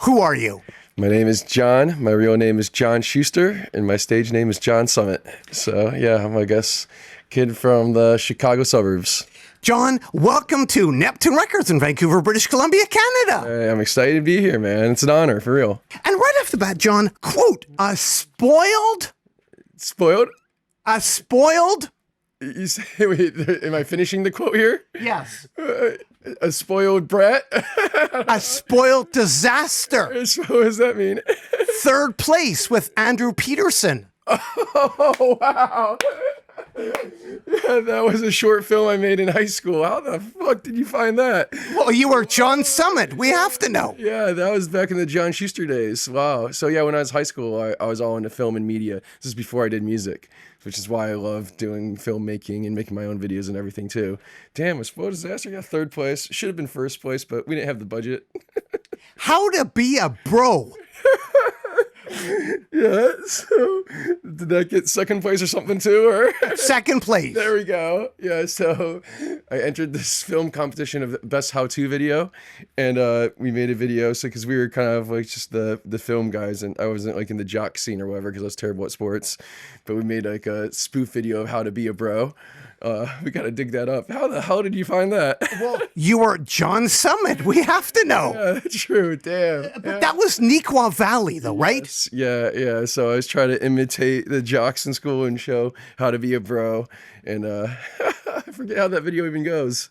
Who are you? My name is John. My real name is John Schuster, and my stage name is John Summit. So, yeah, I'm, I guess, kid from the Chicago suburbs. John, welcome to Neptune Records in Vancouver, British Columbia, Canada. Hey, I'm excited to be here, man. It's an honor, for real. And right off the bat, John, quote, a spoiled? Spoiled? A spoiled? You say, wait, am I finishing the quote here? Yes. A spoiled brat? A spoiled disaster. What does that mean? Third place with Andrew Peterson. Oh, wow. Yeah, that was a short film I made in high school. How the fuck did you find that? Well, you were John Summit. We have to know. Yeah, that was back in the John Schuster days. Wow. So yeah, when I was high school, I was all into film and media. This is before I did music, which is why I love doing filmmaking and making my own videos and everything too. Damn, a spoiled disaster. Got third place. Should have been first place, but we didn't have the budget. How to be a bro. Yeah, so did that get second place or something too? Or Second place. there we go. Yeah, so I entered this film competition of best how-to video, and we made a video. So because we were kind of like just the film guys, and I wasn't like in the jock scene or whatever because I was terrible at sports, but we made like a spoof video of how to be a bro. We gotta dig that up. How the hell did you find that? Well, you were John Summit. We have to know. Yeah, true. Damn. But that was Nequa Valley, though, right? Yeah. So I was trying to imitate the jocks in school and show how to be a bro. And I forget how that video even goes.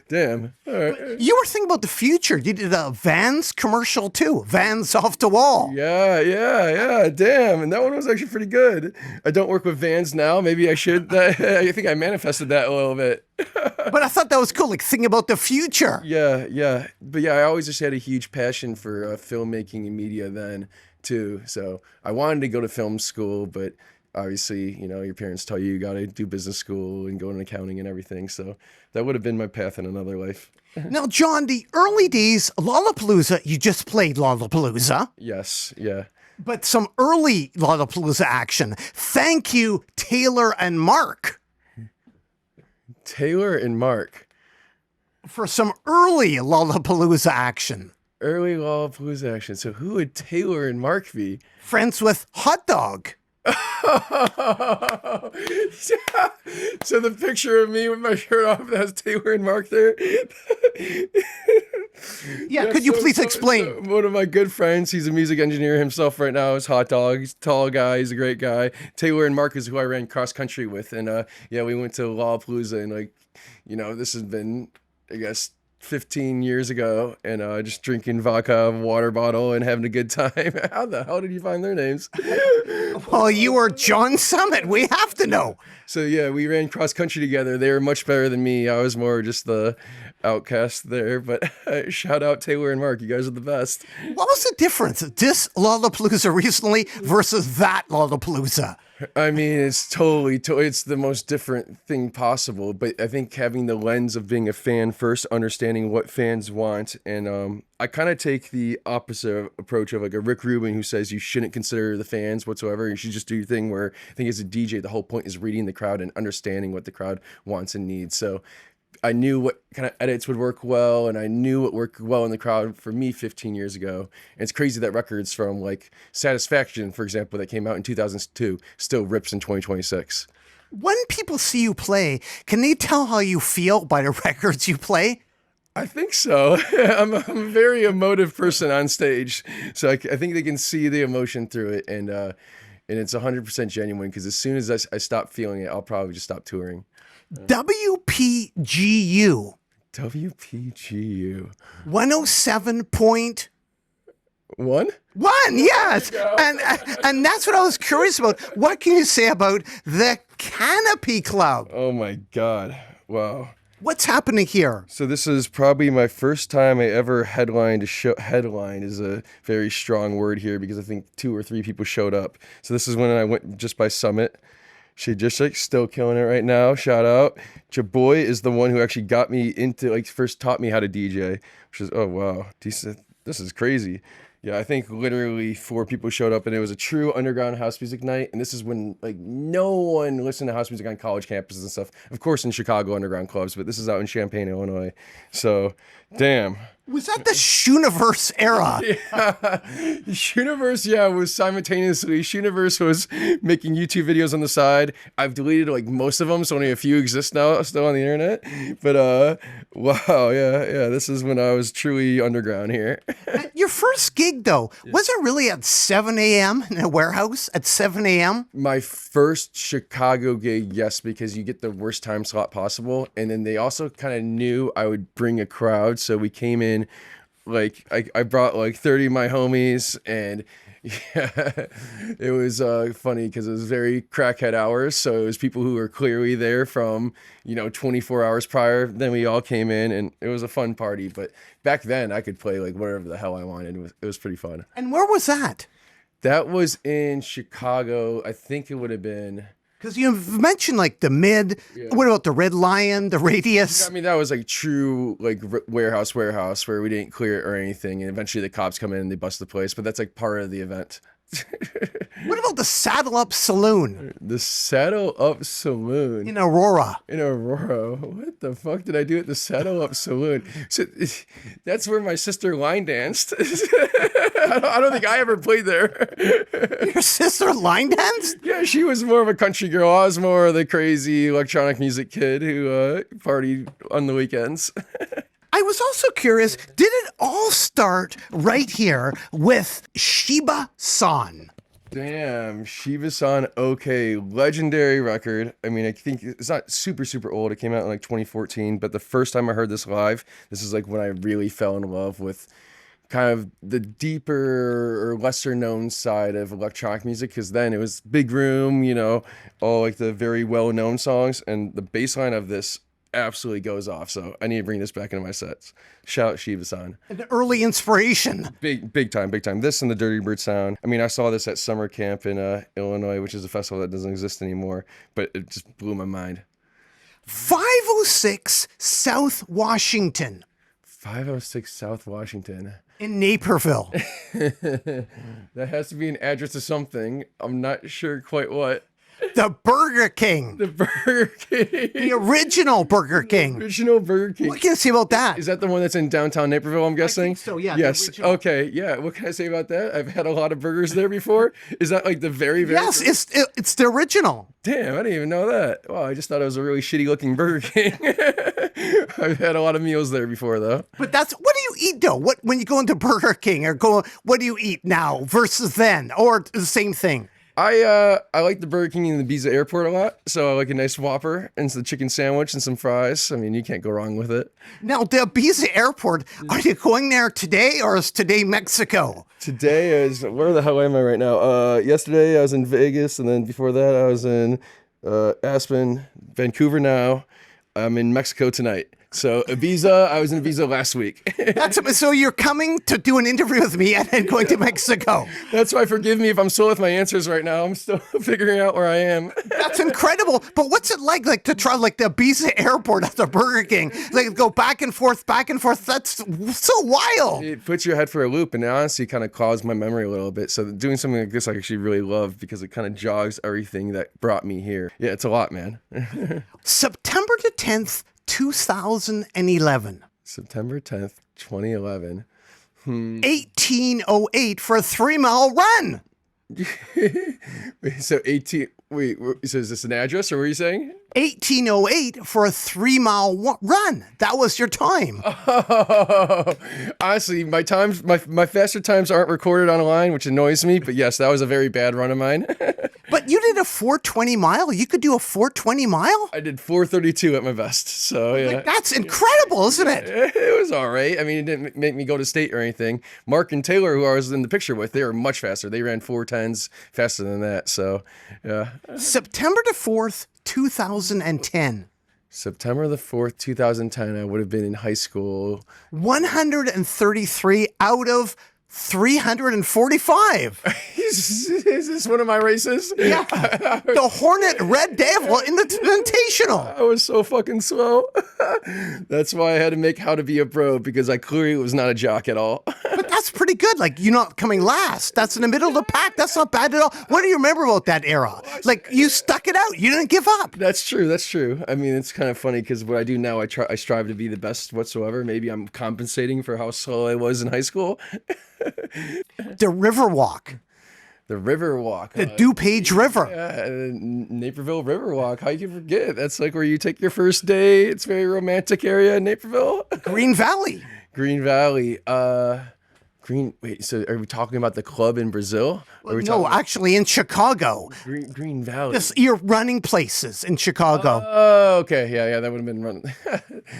Damn. All right. You were thinking about the future. You did a Vans commercial too. Vans off the wall. Yeah. Damn. And that one was actually pretty good. I don't work with Vans now. Maybe I should. I think I manifested that a little bit. But I thought that was cool, like thinking about the future. Yeah. But yeah, I always just had a huge passion for filmmaking and media then too. So I wanted to go to film school, but obviously, you know, your parents tell you got to do business school and go into accounting and everything. So that would have been my path in another life. Now, John, the early days, Lollapalooza, you just played Lollapalooza. Yes, yeah. But some early Lollapalooza action. Thank you, Taylor and Mark, Taylor and Mark. for some early Lollapalooza action. Early Lollapalooza action. So who would Taylor and Mark be? Friends with Hot Dog. So the picture of me with my shirt off that has Taylor and Mark there. Yeah, could you please explain? One of my good friends, he's a music engineer himself right now, is Hot Dog. He's a tall guy, he's a great guy. Taylor and Mark is who I ran cross country with. And yeah, we went to Lollapalooza, and like, you know, this has been, I guess, 15 years ago, and just drinking vodka, water bottle, and having a good time. How the hell did you find their names? Well, you were John Summit. We have to know. So yeah, we ran cross country together. They were much better than me. I was more just the outcast there, but shout out Taylor and Mark. You guys are the best. What was the difference? This Lollapalooza recently versus that Lollapalooza? I mean, it's totally, it's the most different thing possible. But I think having the lens of being a fan first, understanding what fans want, and I kind of take the opposite approach of like a Rick Rubin who says you shouldn't consider the fans whatsoever. You should just do your thing. Where I think as a DJ, the whole point is reading the crowd and understanding what the crowd wants and needs. So I knew what kind of edits would work well, and I knew what worked well in the crowd for me 15 years ago. And it's crazy that records from like Satisfaction, for example, that came out in 2002, still rips in 2026. When people see you play, can they tell how you feel by the records you play? I think so. I'm a very emotive person on stage, so I think they can see the emotion through it, and it's 100% genuine. Because as soon as I stop feeling it, I'll probably just stop touring. WPGU. WPGU. 107.1, One? yes. And that's what I was curious about. What can you say about the Canopy Club? Oh my God. Wow. What's happening here? So this is probably my first time I ever headlined a show. Headline is a very strong word here because I think 2 or 3 people showed up. So this is when I went just by Summit. She just like still killing it right now. Shout out. Jaboy is the one who actually got me into, like, first taught me how to DJ, which is, oh wow, this is crazy. Yeah, I think literally 4 people showed up, and it was a true underground house music night. And this is when like no one listened to house music on college campuses and stuff. Of course, in Chicago underground clubs, but this is out in Champaign, Illinois. So, damn. Was that the Shuniverse era? Yeah. Shuniverse, yeah, was simultaneously. Shuniverse was making YouTube videos on the side. I've deleted like most of them, so only a few exist now still on the internet. But wow, yeah, this is when I was truly underground here. Your first gig, though, was it really at 7 a.m. in a warehouse at 7 a.m.? My first Chicago gig, yes, because you get the worst time slot possible. And then they also kind of knew I would bring a crowd. So we came in, like, I brought like 30 of my homies, and yeah, it was funny because it was very crackhead hours. So it was people who were clearly there from, 24 hours prior. Then we all came in, and it was a fun party. But back then I could play like whatever the hell I wanted. It was pretty fun. And where was that? That was in Chicago. I think it would have been... Because you've mentioned like the Mid. Yeah. What about the Red Lion, the Radius? I mean, that was like true like warehouse where we didn't clear it or anything. And eventually the cops come in and they bust the place. But that's like part of the event. What about the Saddle Up Saloon? The Saddle Up Saloon? In Aurora. What the fuck did I do at the Saddle Up Saloon? So, that's where my sister line danced. I don't think I ever played there. Your sister line danced? Yeah, she was more of a country girl. I was more of the crazy electronic music kid who partied on the weekends. I was also curious, did it all start right here with Shiba-san? Damn, Shiba-san, okay, legendary record. I mean, I think it's not super, super old. It came out in like 2014, but the first time I heard this live, this is like when I really fell in love with kind of the deeper or lesser known side of electronic music, because then it was big room, all like the very well known songs, and the bass line of this absolutely goes off. So I need to bring this back into my sets. Shout out Shiba-san. An early inspiration. Big time. This and the Dirty Bird sound. I mean, I saw this at summer camp in Illinois, which is a festival that doesn't exist anymore, but it just blew my mind. 506 South Washington. 506 South Washington. In Naperville. That has to be an address to something. I'm not sure quite what. The Burger King. The Burger King. The original Burger King. Original Burger King. What can you say about that? Is that the one that's in downtown Naperville, I'm guessing? I think so, yeah. Yes. Okay, yeah. What can I say about that? I've had a lot of burgers there before. Is that like the very, very... Yes, it's the original. Damn, I didn't even know that. Wow, I just thought it was a really shitty looking Burger King. I've had a lot of meals there before, though. But what do you eat, though? When you go into Burger King what do you eat now versus then? Or the same thing? I like the Burger King in the Ibiza airport a lot, so I like a nice Whopper and the chicken sandwich and some fries. I mean, you can't go wrong with it. Now, the Ibiza airport, are you going there today, or is today Mexico? Today is, where the hell am I right now? Yesterday I was in Vegas, and then before that I was in Aspen, Vancouver now. I'm in Mexico tonight. So Ibiza, I was in Ibiza last week. So you're coming to do an interview with me and then going to Mexico. That's why forgive me if I'm slow with my answers right now. I'm still figuring out where I am. That's incredible. But what's it like to try like the Ibiza airport at the Burger King? Like go back and forth. That's so wild. It puts your head for a loop, and it honestly kind of clogs my memory a little bit. So doing something like this I actually really love because it kind of jogs everything that brought me here. Yeah, it's a lot, man. September the 10th, 2011. September 10th, 2011. 1808 for a 3-mile run. So is this an address or what are you saying? 1808 for a 3-mile run. That was your time. Oh, honestly, my faster times aren't recorded online, which annoys me. But yes, that was a very bad run of mine. But you did a 420 mile? You could do a 420 mile? I did 432 at my best. So yeah. Like, that's incredible, isn't it? It was all right. I mean, it didn't make me go to state or anything. Mark and Taylor, who I was in the picture with, they were much faster. They ran 410s faster than that. So yeah. September the 4th, 2010. September the 4th, 2010, I would have been in high school. 133 out of 345. Is this one of my races? Yeah. The Hornet Red Devil in the Invitational. I was so fucking slow. That's why I had to make How to Be a Pro, because I clearly was not a jock at all. But that's pretty good. Like, you're not coming last. That's in the middle of the pack. That's not bad at all. What do you remember about that era? Like, you stuck it out. You didn't give up. That's true. That's true. I mean, it's kind of funny because what I do now, I strive to be the best whatsoever. Maybe I'm compensating for how slow I was in high school. The Riverwalk. The Riverwalk. The DuPage River. Yeah, Naperville Riverwalk. How you can forget? That's like where you take your first day. It's a very romantic area in Naperville. Green Valley. Green Valley. Wait, so are we talking about the club in Brazil? No, actually in Chicago. Green Valley. You're running places in Chicago. Oh, okay. Yeah, that would have been running.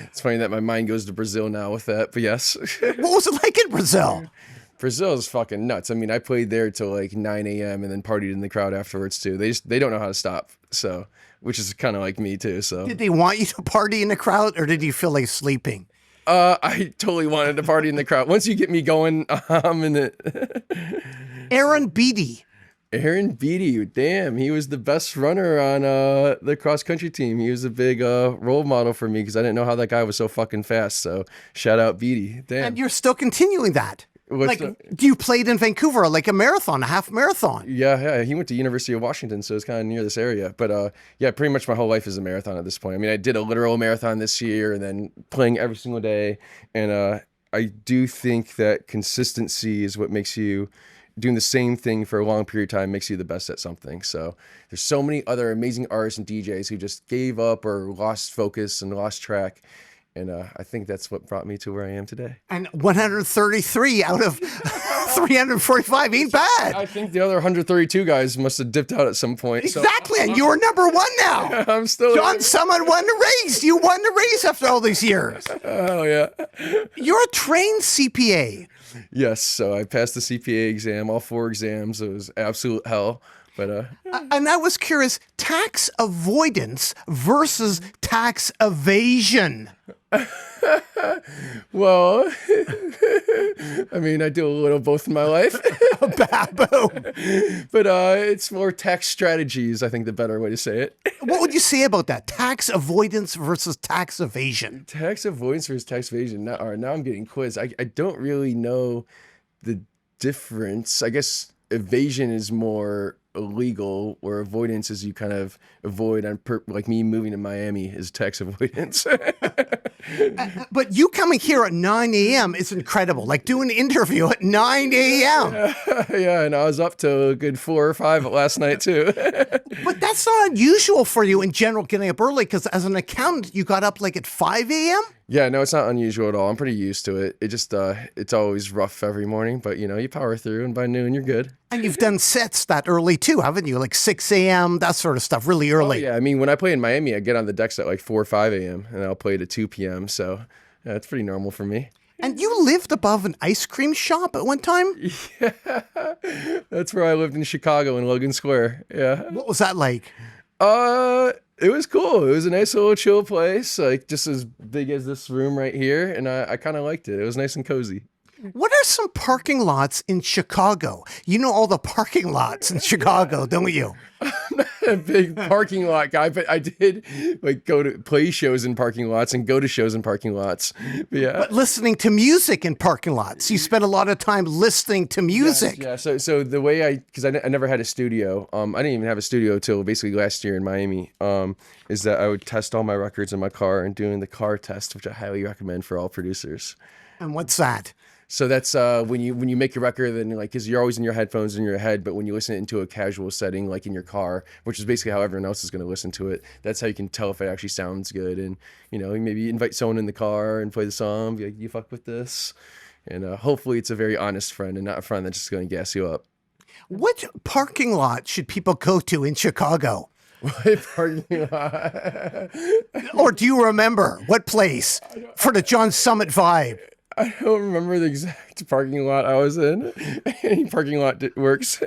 It's funny that my mind goes to Brazil now with that, but yes. What was it like in Brazil? Brazil is fucking nuts. I mean, I played there till like 9 a.m. and then partied in the crowd afterwards too. They don't know how to stop. So, which is kind of like me too. So, did they want you to party in the crowd, or did you feel like sleeping? I totally wanted to party in the crowd. Once you get me going, I'm in it. Aaron Beatty. Aaron Beatty, damn, he was the best runner on the cross country team. He was a big role model for me because I didn't know how that guy was so fucking fast. So, shout out Beatty. Damn. And you're still continuing that. You played in Vancouver, like a marathon, a half marathon. Yeah. He went to University of Washington, so it's kind of near this area. But yeah, pretty much my whole life is a marathon at this point. I mean, I did a literal marathon this year and then playing every single day. And I do think that consistency is what makes you doing the same thing for a long period of time makes you the best at something. So there's so many other amazing artists and DJs who just gave up or lost focus and lost track. And I think that's what brought me to where I am today. And 133 out of 345 ain't bad. I think the other 132 guys must have dipped out at some point. Exactly, and you're number one now. I'm still. John Summit won the race. You won the race after all these years. Oh, yeah. You're a trained CPA. Yes, so I passed the CPA exam, all 4 exams. It was absolute hell. But and I was curious, tax avoidance versus tax evasion. Well, I mean, I do a little both in my life. Baboo. But it's more tax strategies, I think the better way to say it. What would you say about that? Tax avoidance versus tax evasion. Tax avoidance versus tax evasion. Now I'm getting quizzed. I don't really know the difference. I guess evasion is more illegal, or avoidance is you kind of avoid on like me moving to Miami is tax avoidance. But you coming here at 9 a.m. is incredible. Like doing an interview at 9 a.m. Yeah, and I was up till a good 4 or 5 last night too. But that's not unusual for you in general, getting up early, because as an accountant, you got up like at 5 a.m.? Yeah, no, it's not unusual at all. I'm pretty used to it. It just, it's always rough every morning, but you power through, and by noon, you're good. And you've done sets that early too, haven't you? Like 6 a.m., that sort of stuff, really early. Oh, yeah, I mean, when I play in Miami, I get on the decks at like 4 or 5 a.m., and I'll play to 2 p.m., so yeah, it's pretty normal for me. And you lived above an ice cream shop at one time? Yeah, that's where I lived in Chicago in Logan Square, yeah. What was that like? It was cool. It was a nice little chill place, like just as big as this room right here, and I kind of liked it. It was nice and cozy. What are some parking lots in Chicago? You know all the parking lots in Chicago, don't you? I'm not a big parking lot guy, but I did like go to play shows in parking lots and go to shows in parking lots. But listening to music in parking lots. You spent a lot of time listening to music. Yes, yeah. So the way because I never had a studio. I didn't even have a studio till basically last year in Miami. Is that I would test all my records in my car and doing the car test, which I highly recommend for all producers. And what's that? So that's when you make your record, then like, because you're always in your headphones in your head, but when you listen into a casual setting, like in your car, which is basically how everyone else is going to listen to it, that's how you can tell if it actually sounds good. And maybe invite someone in the car and play the song, be like, you fuck with this, and hopefully it's a very honest friend and not a friend that's just going to gas you up. What parking lot should people go to in Chicago? What parking lot? Or do you remember what place for the John Summit vibe? I don't remember the exact parking lot I was in. Any parking lot works.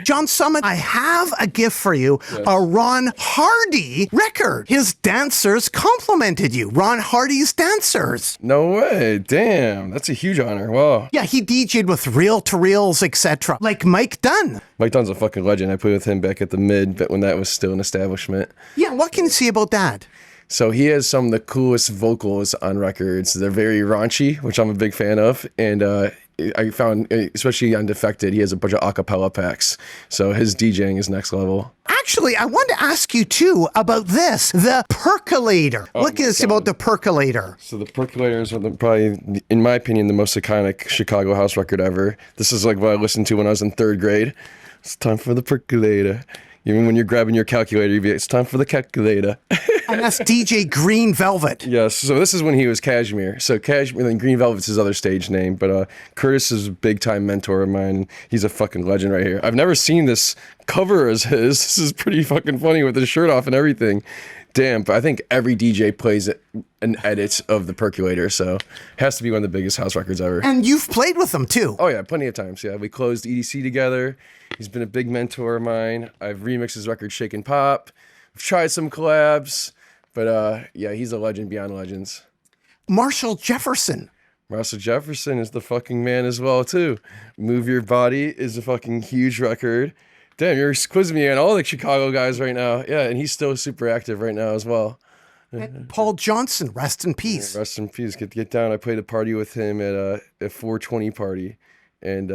John Summit, I have a gift for you, yes. A Ron Hardy record. His dancers complimented you. Ron Hardy's dancers. No way. Damn. That's a huge honor. Wow. Yeah, he DJ'd with reel-to-reels, etc. Like Mike Dunn. Mike Dunn's a fucking legend. I played with him back at the Mid, but when that was still an establishment. Yeah, what can you say about that? So he has some of the coolest vocals on records. They're very raunchy, which I'm a big fan of. And I found, especially on Defected, he has a bunch of acapella packs. So his DJing is next level. Actually, I wanted to ask you too about this, the percolator. What can you say about the percolator? So the Percolators are probably, in my opinion, the most iconic Chicago house record ever. This is like what I listened to when I was in 3rd grade. It's time for the percolator. Even when you're grabbing your calculator, you'd be like, it's time for the calculator. And that's DJ Green Velvet. Yes, so this is when he was Cashmere. So Cashmere, then Green Velvet's his other stage name, but Curtis is a big-time mentor of mine. He's a fucking legend right here. I've never seen this cover as his. This is pretty fucking funny with his shirt off and everything. Damn, but I think every DJ plays an edit of the Percolator, so it has to be one of the biggest house records ever. And you've played with them too. Oh yeah, plenty of times. Yeah, we closed EDC together. He's been a big mentor of mine. I've remixed his record Shake and Pop. I've tried some collabs, but yeah, he's a legend beyond legends. Marshall Jefferson. Russell Jefferson is the fucking man as well too. Move Your Body is a fucking huge record. Damn, you're quizzing me on all the Chicago guys right now. Yeah, and he's still super active right now as well. And Paul Johnson, rest in peace. Rest in peace. Get down. I played a party with him at a 420 party. And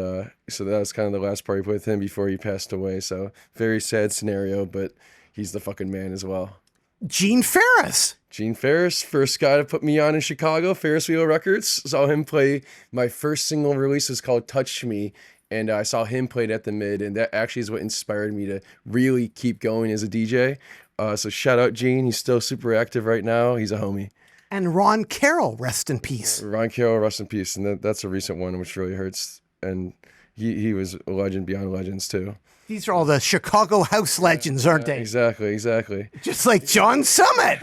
so that was kind of the last party I played with him before he passed away. So very sad scenario, but he's the fucking man as well. Gene Ferris. Gene Ferris, first guy to put me on in Chicago, Ferris Wheel Records. Saw him play. My first single release was called Touch Me. And I saw him play it at the Mid, and that actually is what inspired me to really keep going as a DJ. So shout out Gene. He's still super active right now. He's a homie. And Ron Carroll, rest in peace. Ron Carroll, rest in peace. And that's a recent one, which really hurts. And he was a legend beyond legends, too. These are all the Chicago house legends, aren't they? Exactly. Just like John Summit.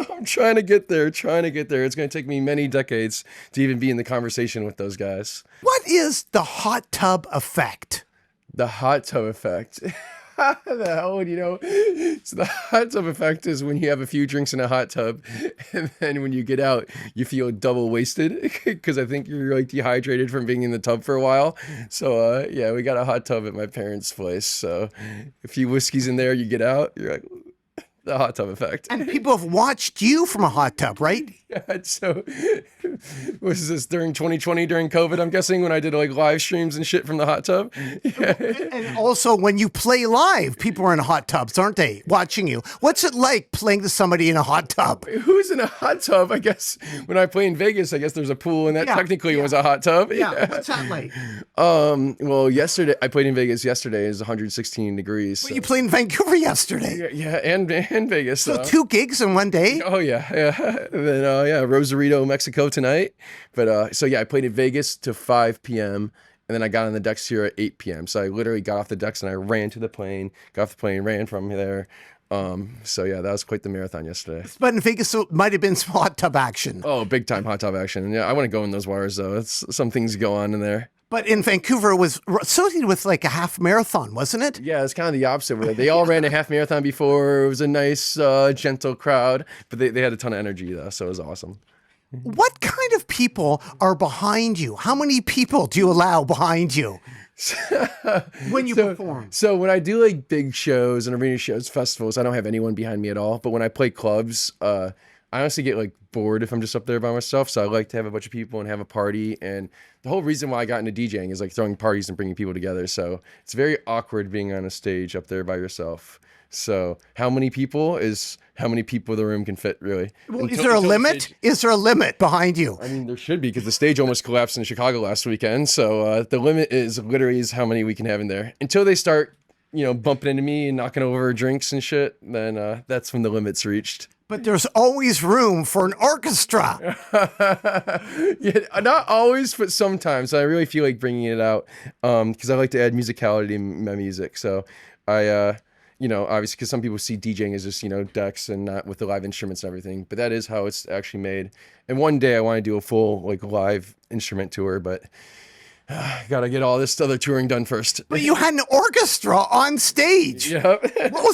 I'm trying to get there. It's going to take me many decades to even be in the conversation with those guys. What is the hot tub effect? The hot tub effect. How the hell would you know? So the hot tub effect is when you have a few drinks in a hot tub, and then when you get out, you feel double wasted because I think you're like dehydrated from being in the tub for a while. So yeah, we got a hot tub at my parents' place. So a few whiskeys in there, you get out, you're like, the hot tub effect. And people have watched you from a hot tub, right? Yeah, so was this during 2020 during COVID, I'm guessing, when I did like live streams and shit from the hot tub? Yeah. And also when you play live, people are in hot tubs, aren't they? Watching you. What's it like playing to somebody in a hot tub? Who's in a hot tub? I guess when I play in Vegas, I guess there's a pool, and that technically was a hot tub. Yeah. What's that like? Well, yesterday I played in Vegas. Yesterday is 116 degrees. Well, you played in Vancouver yesterday. Yeah, and Vegas. So 2 gigs in one day? Oh yeah. And then Rosarito, Mexico tonight. But so yeah, I played in Vegas to 5 p.m. and then I got on the decks here at 8 p.m. So I literally got off the decks and I ran to the plane, got off the plane, ran from there. So yeah, that was quite the marathon yesterday. But in Vegas, so it might have been some hot tub action. Oh, big time hot tub action. Yeah, I want to go in those waters though. It's some things go on in there. But in Vancouver, it was associated with like a half marathon, wasn't it? Yeah, it's kind of the opposite. They all ran a half marathon before. It was a nice, gentle crowd, but they had a ton of energy though, so it was awesome. What kind of people are behind you? How many people do you allow behind you when you perform? So when I do like big shows and arena shows, festivals, I don't have anyone behind me at all. But when I play clubs, I honestly get like bored if I'm just up there by myself. So I like to have a bunch of people and have a party. And the whole reason why I got into DJing is like throwing parties and bringing people together. So it's very awkward being on a stage up there by yourself. So how many people is how many people the room can fit, really. Well, is there a limit? Is there a limit behind you? I mean, there should be, because the stage almost collapsed in Chicago last weekend. So the limit is literally is how many we can have in there. Until they start, bumping into me and knocking over drinks and shit, then that's when the limit's reached. But there's always room for an orchestra. Yeah, not always, but sometimes. I really feel like bringing it out because I like to add musicality in my music. So I, obviously, because some people see DJing as just, decks and not with the live instruments and everything. But that is how it's actually made. And one day I want to do a full live instrument tour, but got to get all this other touring done first. But you had an orchestra on stage. Yep.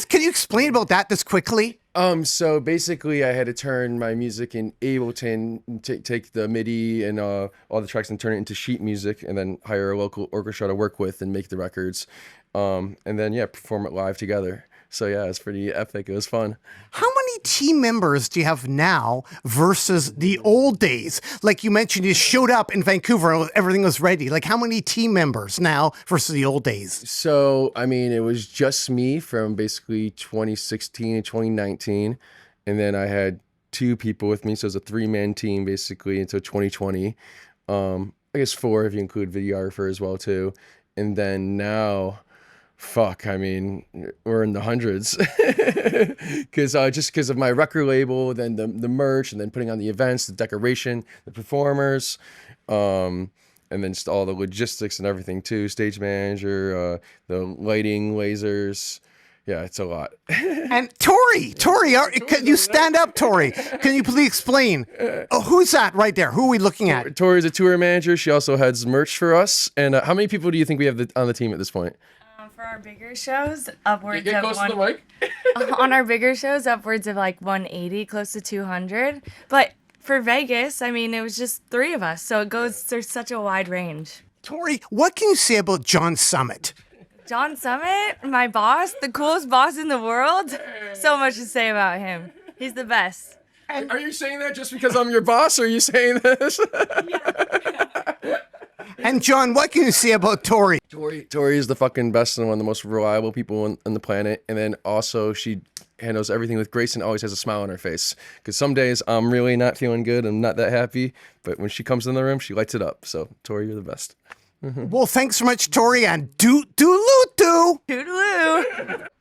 Can you explain about that just quickly? So basically I had to turn my music in Ableton, take the MIDI and all the tracks and turn it into sheet music, and then hire a local orchestra to work with and make the records. And then, perform it live together. So yeah, it's pretty epic. It was fun. How many team members do you have now versus the old days? Like you mentioned, you showed up in Vancouver and everything was ready. Like how many team members now versus the old days? So, I mean, it was just me from basically 2016 and 2019. And then I had two people with me. So it was a 3-man team basically until 2020. I guess 4 if you include videographer as well too. And then now, fuck, I mean, we're in the hundreds. Because just because of my record label, then the merch, and then putting on the events, the decoration, the performers, and then just all the logistics and everything too. Stage manager, the lighting, lasers. Yeah, it's a lot. And Tori, can you stand up, Tori? Can you please explain? Oh, who's that right there? Who are we looking at? Tori's a tour manager. She also heads merch for us. And how many people do you think we have on the team at this point? For our bigger shows, upwards Get of close to the mic. on our bigger shows, upwards of like 180, close to 200. But for Vegas, I mean, it was just 3 of us, so it goes. There's such a wide range. Tori, what can you say about John Summit? John Summit, my boss, the coolest boss in the world. So much to say about him. He's the best. Are you saying that just because I'm your boss, or are you saying this? And John, what can you say about Tori? Tori is the fucking best and one of the most reliable people on the planet. And then also she handles everything with grace and always has a smile on her face. Because some days I'm really not feeling good. I'm not that happy. But when she comes in the room, she lights it up. So Tori, you're the best. Well, thanks so much, Tori, and Doot. Toodaloo.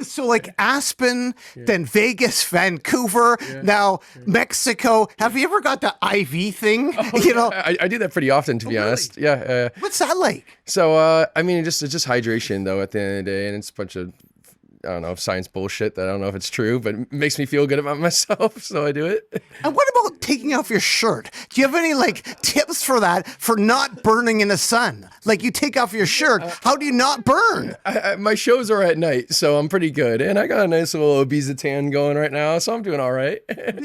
So like Aspen, then Vegas, Vancouver, now Mexico. Have you ever got the IV thing? I do that pretty often, to be honest. Yeah. What's that like? So, I mean, it's just hydration, though, at the end of the day. And it's a bunch of, I don't know, science bullshit that I don't know if it's true, but it makes me feel good about myself. So I do it. And what about taking off your shirt? Do you have any like tips for that, for not burning in the sun? Like you take off your shirt, how do you not burn? My shows are at night, so I'm pretty good. And I got a nice little Ibiza tan going right now, so I'm doing all right.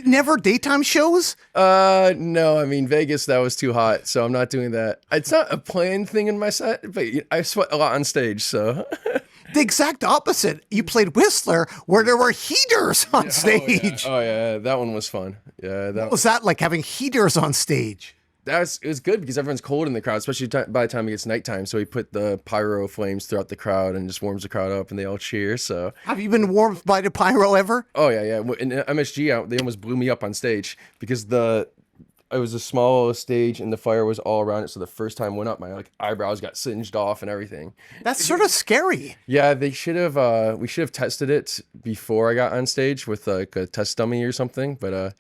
Never daytime shows? No, I mean, Vegas, that was too hot, so I'm not doing that. It's not a planned thing in my set, but I sweat a lot on stage, so... The exact opposite. You played Whistler where there were heaters on stage. Oh yeah, that one was fun. Yeah, What was that like, having heaters on stage? it was good because everyone's cold in the crowd, especially by the time it gets nighttime. So we put the pyro flames throughout the crowd and just warms the crowd up, and they all cheer. So Have you been warmed by the pyro ever? oh yeah. In MSG, they almost blew me up on stage because it was a small stage and the fire was all around it. So the first time I went up, my eyebrows got singed off and everything. That's sort of scary. Yeah, we should have tested it before I got on stage with like a test dummy or something. But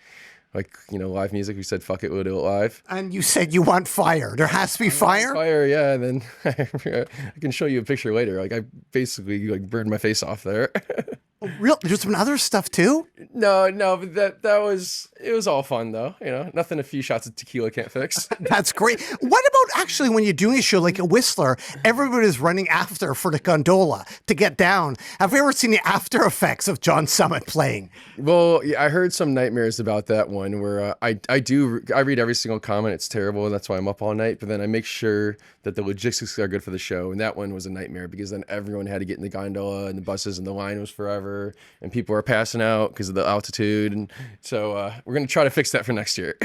live music, we said fuck it, we'll do it live. And you said you want fire. There has to be fire? Fire, yeah. And then I can show you a picture later. Like I basically burned my face off there. Real? There's been other stuff too? No, but it was all fun though. Nothing a few shots of tequila can't fix. That's great. What about actually when you're doing a show like a Whistler, everybody's running after for the gondola to get down. Have you ever seen the after effects of John Summit playing? Well, yeah, I heard some nightmares about that one where I read every single comment. It's terrible, and that's why I'm up all night. But then I make sure that the logistics are good for the show, and that one was a nightmare because then everyone had to get in the gondola and the buses, and the line was forever, and people were passing out because of the altitude. And so we're gonna try to fix that for next year.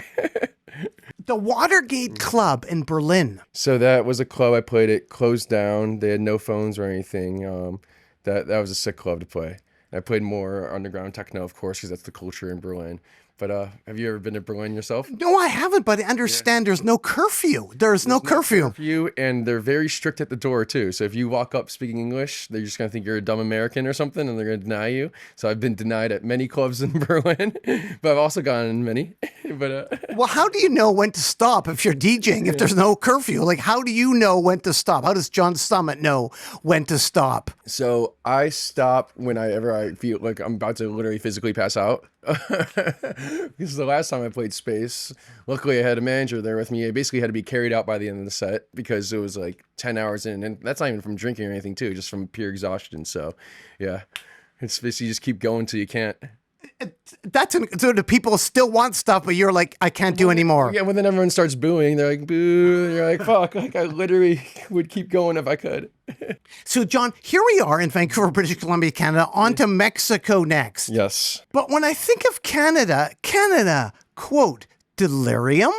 The Watergate Club in Berlin. So that was a club I played. It closed down. They had no phones or anything. That was a sick club to play. I played more underground techno, of course, because that's the culture in Berlin. But have you ever been to Berlin yourself? No, I haven't, but I understand there's no curfew. There's no curfew. And they're very strict at the door, too. So if you walk up speaking English, they're just going to think you're a dumb American or something, and they're going to deny you. So I've been denied at many clubs in Berlin, but I've also gone in many. Well, how do you know when to stop if you're DJing, if there's no curfew? Like, how do you know when to stop? How does John Summit know when to stop? So I stop whenever I feel like I'm about to literally physically pass out. Because the last time I played Space, luckily I had a manager there with me. I basically had to be carried out by the end of the set because it was like 10 hours in, and that's not even from drinking or anything too, just from pure exhaustion. So yeah, it's basically you just keep going till you can't. So the people still want stuff, but you're like, I can't do anymore. Yeah, when then everyone starts booing, they're like, boo. And you're like, fuck, like I literally would keep going if I could. So, John, here we are in Vancouver, British Columbia, Canada, on to Mexico next. Yes. But when I think of Canada, quote, delirium,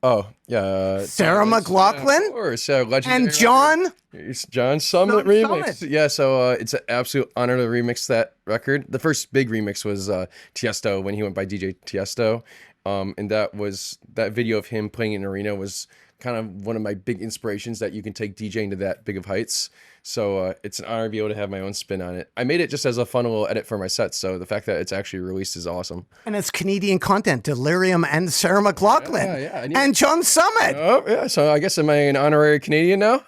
Oh, yeah. Sarah McLachlan, Of course, legendary. and John. It's John Summit John remix. Summit. Yeah, so it's an absolute honor to remix that record. The first big remix was Tiesto when he went by DJ Tiesto. And that video of him playing in an arena was kind of one of my big inspirations that you can take DJing to that big of heights. So it's an honor to be able to have my own spin on it. I made it just as a fun little edit for my set, so the fact that it's actually released is awesome. And it's Canadian content, delirium and Sarah McLachlan. Yeah. And John Summit. Oh, yeah, so I guess am I an honorary Canadian now?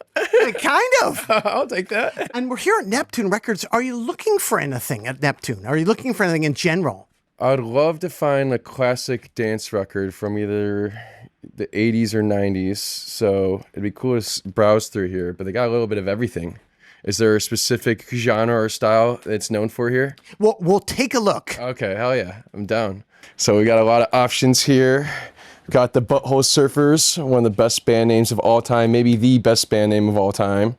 Kind of. I'll take that. And we're here at Neptune Records. Are you looking for anything at Neptune? Are you looking for anything in general? I'd love to find a classic dance record from either the 80s or 90s. So it'd be cool to browse through here, but they got a little bit of everything. Is there a specific genre or style that's known for here? Well, we'll take a look. Okay, hell yeah, I'm down. So we got a lot of options here. Got the Butthole Surfers, one of the best band names of all time, maybe the best band name of all time.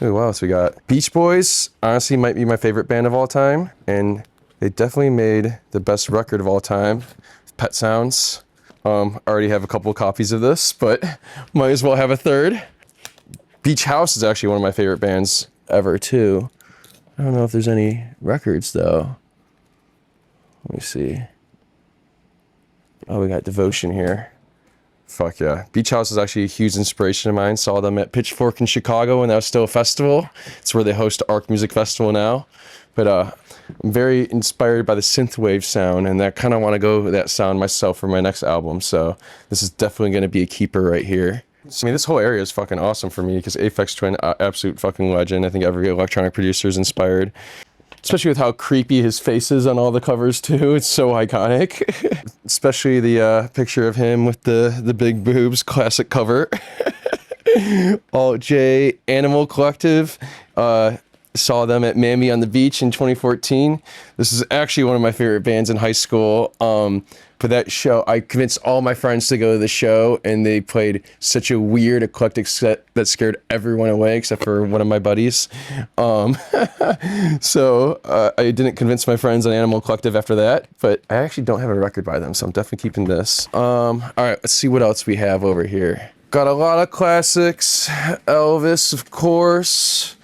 Ooh, what else we got? Beach Boys, honestly might be my favorite band of all time, and they definitely made the best record of all time, Pet Sounds. I already have a couple of copies of this, but might as well have a third. Beach House is actually one of my favorite bands ever, too. I don't know if there's any records, though. Let me see. Oh, we got Devotion here. Fuck yeah. Beach House is actually a huge inspiration of mine. Saw them at Pitchfork in Chicago when that was still a festival. It's where they host Arc Music Festival now. But I'm very inspired by the synthwave sound, and I kind of want to go with that sound myself for my next album. So this is definitely going to be a keeper right here. I mean, this whole area is fucking awesome for me because Aphex Twin, absolute fucking legend. I think every electronic producer is inspired. Especially with how creepy his face is on all the covers too. It's so iconic. Especially the picture of him with the big boobs, classic cover. Alt J Animal Collective. Saw them at Mammy on the Beach in 2014. This is actually one of my favorite bands in high school. For that show, I convinced all my friends to go to the show, and they played such a weird, eclectic set that scared everyone away except for one of my buddies. So I didn't convince my friends on Animal Collective after that, but I actually don't have a record by them, so I'm definitely keeping this. All right, let's see what else we have over here. Got a lot of classics. Elvis, of course.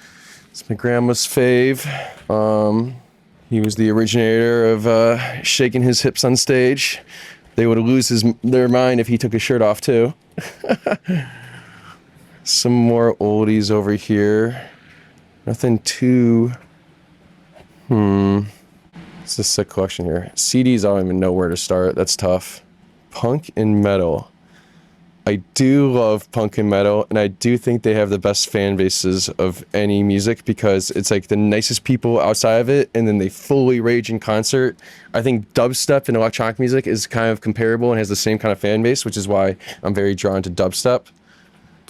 It's my grandma's fave. He was the originator of shaking his hips on stage. They would lose their mind if he took his shirt off too. Some more oldies over here. Nothing too... It's a sick collection here. CDs, I don't even know where to start. That's tough. Punk and metal. I do love punk and metal, and I do think they have the best fan bases of any music because it's like the nicest people outside of it, and then they fully rage in concert. I think dubstep and electronic music is kind of comparable and has the same kind of fan base, which is why I'm very drawn to dubstep.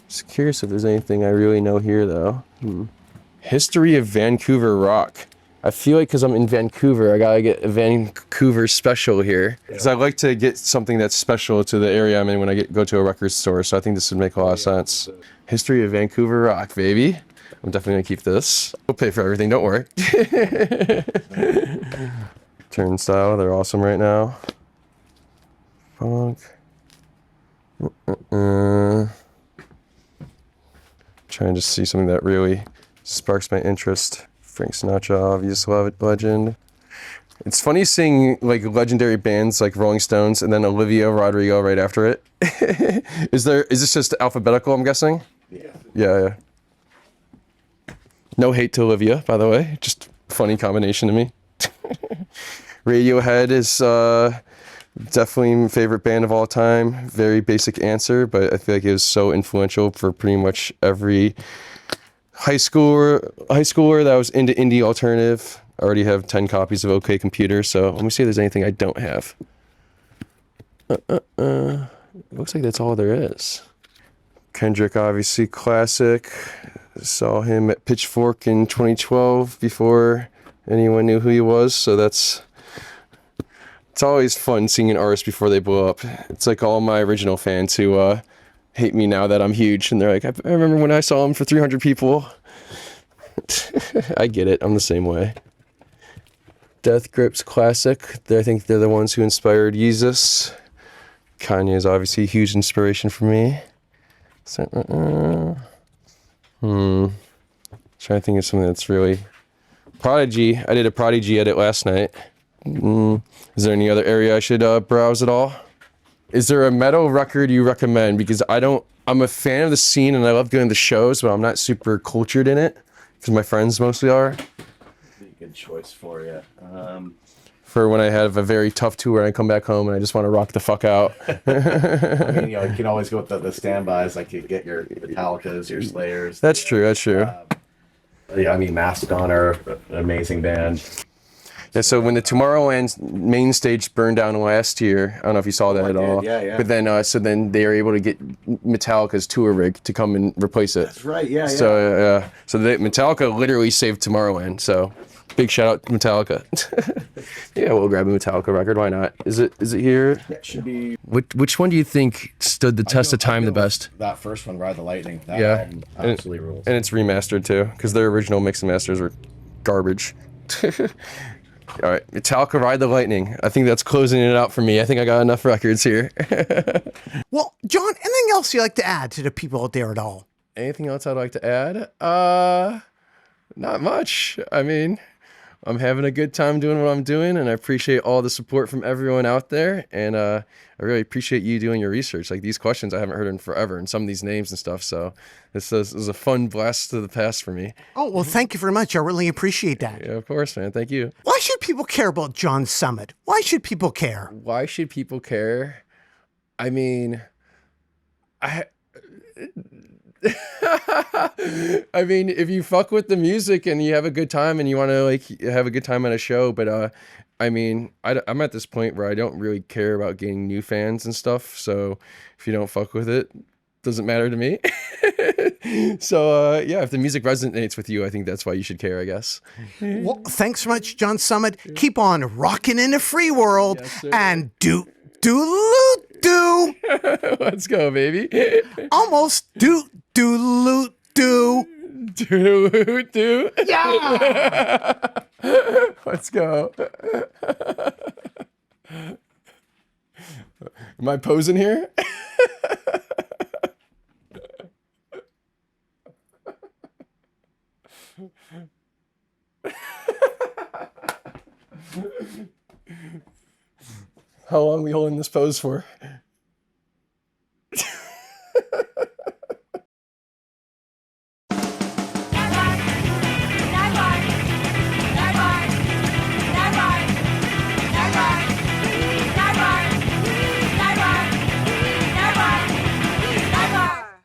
Just curious if there's anything I really know here, though. History of Vancouver rock. I feel like because I'm in Vancouver, I gotta get a Vancouver special here. Because I like to get something that's special to the area I'm in when I go to a record store. So I think this would make a lot of sense. History of Vancouver rock, baby. I'm definitely gonna keep this. We'll pay for everything, don't worry. Turnstile, they're awesome right now. Funk. Trying to see something that really sparks my interest. Frank Sinatra, obvious legend. It's funny seeing like legendary bands like Rolling Stones and then Olivia Rodrigo right after it. Is this just alphabetical, I'm guessing? Yeah. No hate to Olivia, by the way. Just funny combination to me. Radiohead is definitely my favorite band of all time. Very basic answer, but I feel like it was so influential for pretty much every high schooler that was into indie alternative. I already have 10 copies of OK Computer, so let me see if there's anything I don't have. Looks like that's all there is. Kendrick, obviously classic. Saw him at Pitchfork in 2012 before anyone knew who he was, so that's It's always fun seeing an artist before they blow up. It's like all my original fans who hate me now that I'm huge, and they're like, I remember when I saw him for 300 people. I get it. I'm the same way. Death Grips Classic. I think they're the ones who inspired Yeezus. Kanye is obviously a huge inspiration for me. Trying to think of something that's really... Prodigy. I did a Prodigy edit last night. Is there any other area I should browse at all? Is there a metal record you recommend? Because I'm a fan of the scene and I love going to the shows, but I'm not super cultured in it because my friends mostly are. Good choice for you. For when I have a very tough tour and I come back home and I just want to rock the fuck out. I mean, you can always go with the standbys, like you get your Metallicas, your Slayers. That's true. Yeah, I mean, Mastodon are an amazing band. Yeah, so when the Tomorrowland main stage burned down last year, I don't know if you saw that at all. Yeah. But then, so then they were able to get Metallica's tour rig to come and replace it. That's right. Yeah. So Metallica literally saved Tomorrowland. So big shout out to Metallica. Yeah, we'll grab a Metallica record. Why not? Is it here? It should be. Which one do you think stood the test of time the best? That first one, Ride the Lightning. That Yeah, album absolutely rules. And it's remastered too, because their original mix and masters were garbage. All right, Metallica, Ride the Lightning. I think that's closing it out for me. I think I got enough records here. Well, John, anything else you'd like to add to the people out there at all? Anything else I'd like to add? Not much. I mean, I'm having a good time doing what I'm doing, and I appreciate all the support from everyone out there. And I really appreciate you doing your research. Like these questions I haven't heard in forever, and some of these names and stuff. So this was a fun blast to the past for me. Oh, well, thank you very much. I really appreciate that. Yeah, of course, man. Thank you. Why should people care about John Summit? Why should people care? Why should people care? I mean, I mean, if you fuck with the music and you have a good time and you want to like have a good time at a show, but I mean, I'm at this point where I don't really care about gaining new fans and stuff. So if you don't fuck with it, doesn't matter to me. So yeah, if the music resonates with you, I think that's why you should care, I guess. Well, thanks so much, John Summit. Keep on rocking in the free world, Yes, sir. and do. Let's go, baby. Almost do. Do. Yeah. Let's go. Am I posing here? How long are we holding this pose for?